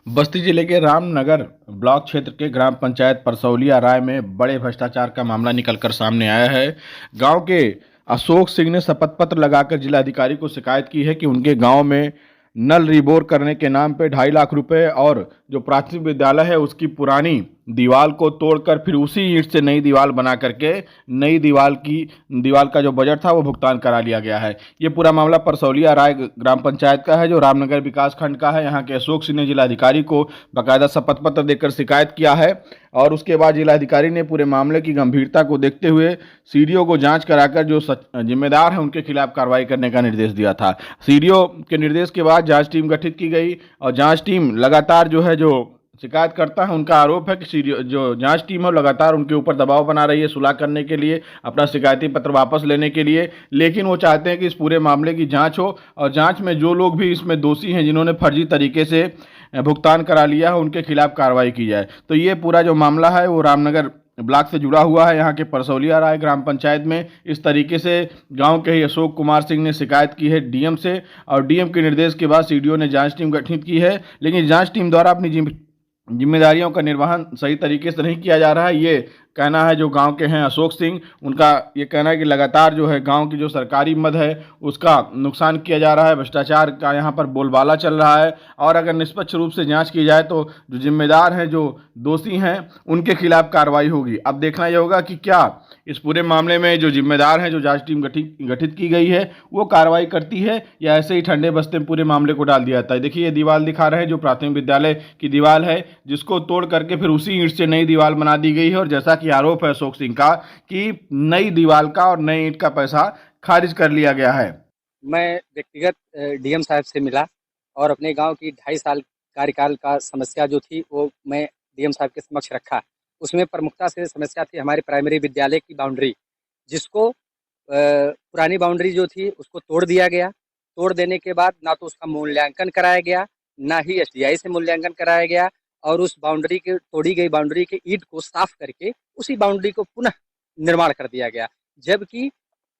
बस्ती जिले के रामनगर ब्लॉक क्षेत्र के ग्राम पंचायत परसौलिया राय में बड़े भ्रष्टाचार का मामला निकलकर सामने आया है। गांव के अशोक सिंह ने शपथ पत्र लगाकर जिलाधिकारी को शिकायत की है कि उनके गांव में नल रिबोर करने के नाम पे 2.5 लाख रुपए और जो प्राथमिक विद्यालय है उसकी पुरानी दीवार को तोड़कर फिर उसी ईंट से नई दीवार बना करके नई दीवार का जो बजट था वो भुगतान करा लिया गया है। ये पूरा मामला परसौलिया राय ग्राम पंचायत का है जो रामनगर विकास खंड का है। यहाँ के अशोक सिंह ने जिलाधिकारी को बाकायदा शपथ पत्र देकर शिकायत किया है और उसके बाद जिलाधिकारी ने पूरे मामले की गंभीरता को देखते हुए सीडीओ को जांच कराकर जो जिम्मेदार है उनके खिलाफ कार्रवाई करने का निर्देश दिया था। सीडीओ के निर्देश के बाद जांच टीम गठित की गई और जांच टीम लगातार जो शिकायत करता है उनका आरोप है कि जो जांच टीम है लगातार उनके ऊपर दबाव बना रही है सुलह करने के लिए, अपना शिकायती पत्र वापस लेने के लिए। लेकिन वो चाहते हैं कि इस पूरे मामले की जांच हो और जांच में जो लोग भी इसमें दोषी हैं जिन्होंने फर्जी तरीके से भुगतान करा लिया है उनके खिलाफ कार्रवाई की जाए। तो ये पूरा जो मामला है वो रामनगर ब्लॉक से जुड़ा हुआ है। यहाँ के परसौलिया राय ग्राम पंचायत में इस तरीके से गांव के ही अशोक कुमार सिंह ने शिकायत की है डीएम से और डीएम के निर्देश के बाद सीडीओ ने जांच टीम गठित की है। लेकिन जांच टीम द्वारा अपनी जिम्मेदारियों का निर्वहन सही तरीके से नहीं किया जा रहा है, ये कहना है जो गांव के हैं अशोक सिंह। उनका ये कहना है कि लगातार जो है गांव की जो सरकारी मद है उसका नुकसान किया जा रहा है, भ्रष्टाचार का यहाँ पर बोलबाला चल रहा है और अगर निष्पक्ष रूप से जांच की जाए तो जो जिम्मेदार हैं, जो दोषी हैं, उनके खिलाफ कार्रवाई होगी। अब देखना यह होगा कि क्या इस पूरे मामले में जो जिम्मेदार हैं, जो जांच टीम गठित की गई है, वो कार्रवाई करती है या ऐसे ही ठंडे बस्ते में पूरे मामले को डाल दिया जाता है। देखिए ये दीवार दिखा रहे हैं जो प्राथमिक विद्यालय की दीवार है जिसको तोड़ करके फिर उसी ईंट से नई दीवार बना दी गई है और जैसा कि आरोप है अशोक सिंह का कि नई दीवार का और नई ईंट का पैसा खारिज कर लिया गया है। मैं व्यक्तिगत डीएम साहब से मिला और अपने गांव की 2.5 साल कार्यकाल का समस्या जो थी वो मैं डीएम साहब के समक्ष रखा। उसमें प्रमुखता से समस्या थी हमारे प्राइमरी विद्यालय की बाउंड्री, जिसको पुरानी बाउंड्री जो थी उसको तोड़ दिया गया। तोड़ देने के बाद ना तो उसका मूल्यांकन कराया गया, ना ही एसडीआई से मूल्यांकन कराया गया और उस बाउंड्री के तोड़ी गई बाउंड्री के ईंट को साफ करके उसी बाउंड्री को पुनः निर्माण कर दिया गया, जबकि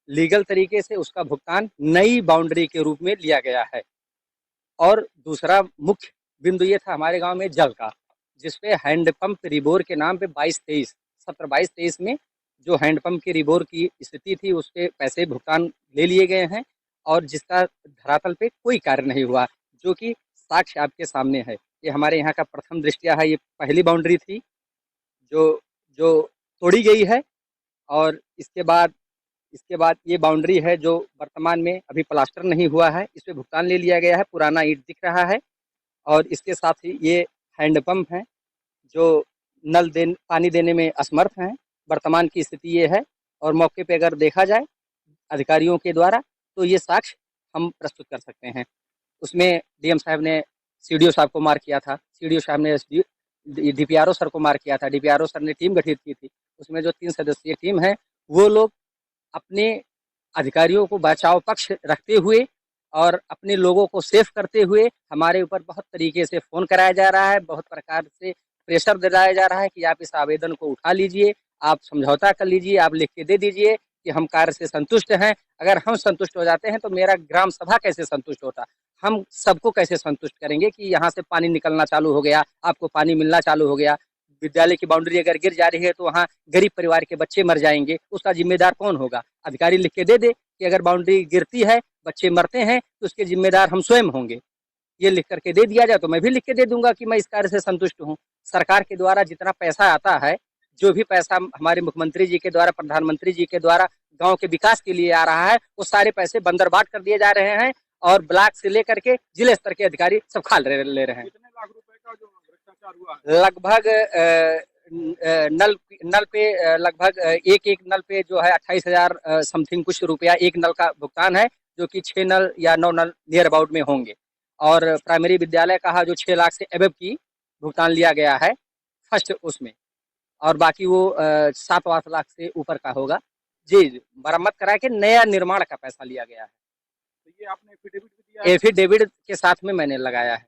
लीगल तरीके से उसका भुगतान नई बाउंड्री के रूप में लिया गया है। और दूसरा मुख्य बिंदु ये था हमारे गांव में जल का, जिसपे हैंडपंप रिबोर के नाम पे 22-23 में जो हैंडपंप के रिबोर की स्थिति थी उसके पैसे भुगतान ले लिए गए हैं और जिसका धरातल पे कोई कार्य नहीं हुआ, जो कि साक्ष्य आपके सामने है। ये हमारे यहाँ का प्रथम दृष्टया है, ये पहली बाउंड्री थी जो जो तोड़ी गई है और इसके बाद ये बाउंड्री है जो वर्तमान में अभी प्लास्टर नहीं हुआ है, इस पे भुगतान ले लिया गया है, पुराना ईंट दिख रहा है। और इसके साथ ही ये हैंडपंप हैं जो पानी देने में असमर्थ हैं। वर्तमान की स्थिति ये है और मौके पे अगर देखा जाए अधिकारियों के द्वारा तो ये साक्ष्य हम प्रस्तुत कर सकते हैं। उसमें डीएम साहब ने सीडीओ साहब को मार किया था, सीडीओ साहब ने डीपीआरओ सर को मार किया था, डीपीआरओ सर ने टीम गठित की थी। उसमें जो 3 सदस्यीय टीम है वो लोग अपने अधिकारियों को बचाव पक्ष रखते हुए और अपने लोगों को सेफ करते हुए हमारे ऊपर बहुत तरीके से फ़ोन कराया जा रहा है, बहुत प्रकार से प्रेशर दिलाया जा रहा है कि आप इस आवेदन को उठा लीजिए, आप समझौता कर लीजिए, आप लिख के दे दीजिए कि हम कार्य से संतुष्ट हैं। अगर हम संतुष्ट हो जाते हैं तो मेरा ग्राम सभा कैसे संतुष्ट होता? हम सबको कैसे संतुष्ट करेंगे कि यहाँ से पानी निकलना चालू हो गया, आपको पानी मिलना चालू हो गया। विद्यालय की बाउंड्री अगर गिर जा रही है तो वहाँ गरीब परिवार के बच्चे मर जाएंगे, उसका जिम्मेदार कौन होगा? अधिकारी लिख के दे दे कि अगर बाउंड्री गिरती है, बच्चे मरते हैं तो उसके जिम्मेदार हम स्वयं होंगे। ये लिख करके दे दिया जाए तो मैं भी लिख के दे दूंगा कि मैं इस कार्य से संतुष्ट हूँ। सरकार के द्वारा जितना पैसा आता है, जो भी पैसा हमारे मुख्यमंत्री जी के द्वारा, प्रधानमंत्री जी के द्वारा गांव के विकास के लिए आ रहा है, वो सारे पैसे बंदरबाट कर दिए जा रहे हैं और ब्लॉक से लेकर के जिले स्तर के अधिकारी सब खा ले रहे हैं। कितने लाख रुपए का जो भ्रष्टाचार हुआ है? लगभग नल पे लगभग एक नल पे जो है 28,000 समथिंग कुछ रुपया एक नल का भुगतान है, जो कि 6 नल या 9 नल नियर अबाउट में होंगे। और प्राइमरी विद्यालय का जो 6 लाख से एबव की भुगतान लिया गया है फर्स्ट उसमें, और बाकी वो 7-8 लाख से ऊपर का होगा। जी, मरम्मत करा के नया निर्माण का पैसा लिया गया है। तो ये आपने एफिडेविट भी दिया है? एफिडेविट के साथ में मैंने लगाया है।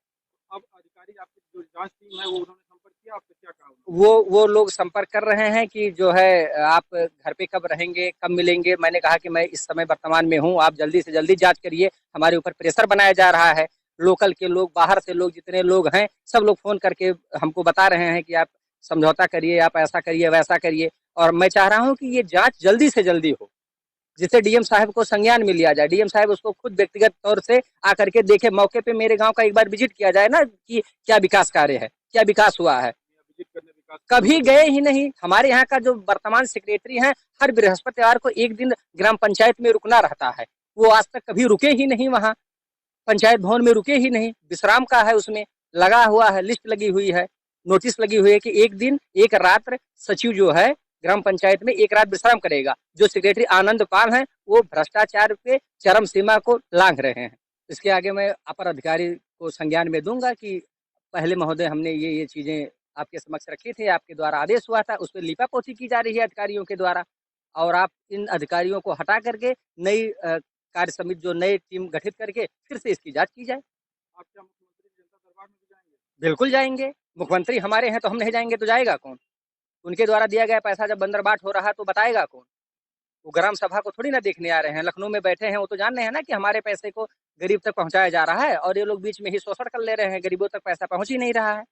अब अधिकारी आपकी जो जांच टीम है वो उन्होंने संपर्क किया, आपसे क्या कहा उन्होंने? वो लोग संपर्क कर रहे हैं कि जो है आप घर पे कब रहेंगे, कब मिलेंगे? मैंने कहा कि मैं इस समय वर्तमान में हूँ, आप जल्दी से जल्दी जांच करिए, हमारे ऊपर प्रेशर बनाया जा रहा है। लोकल के लोग, बाहर से लोग, जितने लोग हैं, सब लोग फ़ोन करके हमको बता रहे हैं कि आप समझौता करिए, आप ऐसा करिए, वैसा करिए। और मैं चाह रहा हूँ कि ये जाँच जल्दी से जल्दी हो, जिससे डीएम साहब को संज्ञान में लिया जाए। डीएम साहब उसको खुद व्यक्तिगत तौर से आकर के देखे, मौके पे मेरे गाँव का एक बार विजिट किया जाए ना कि क्या विकास कार्य है, क्या विकास हुआ है। कभी गए ही नहीं। हमारे यहाँ का जो वर्तमान सेक्रेटरी हैं, हर बृहस्पतिवार को एक दिन ग्राम पंचायत में रुकना रहता है। वो आज तक कभी रुके ही नहीं वहाँ, पंचायत भवन में रुके ही नहीं। विश्राम का है, उसमें लगा हुआ है, लिस्ट लगी हुई है, नोटिस लगी हुई है कि एक दिन एक रात्र सचिव जो है ग्राम पंचायत में एक रात विश्राम करेगा। जो सेक्रेटरी आनंद पाल हैं, वो भ्रष्टाचार पे चरम सीमा को लांघ रहे हैं। इसके आगे मैं अपर अधिकारी को संज्ञान में दूंगा कि पहले महोदय हमने ये चीजें आपके समक्ष रखी थी, आपके द्वारा आदेश हुआ था, उस पर लीपापोती की जा रही है अधिकारियों के द्वारा। और आप इन अधिकारियों को हटा करके नई कार्य समिति, जो नई टीम गठित करके फिर से इसकी जांच की जाए। आप क्या मुख्यमंत्री जनता दरबार में भी जाएंगे? बिल्कुल जाएंगे। मुख्यमंत्री हमारे हैं तो हम नहीं जाएंगे तो जाएगा कौन? उनके द्वारा दिया गया पैसा जब बंदरबाट हो रहा तो बताएगा कौन? वो ग्राम सभा को थोड़ी ना देखने आ रहे हैं, लखनऊ में बैठे हैं, वो तो जान रहे हैं ना कि हमारे पैसे को गरीब तक पहुंचाया जा रहा है और ये लोग बीच में ही शोषण कर ले रहे हैं, गरीबों तक पैसा पहुंच ही नहीं रहा है।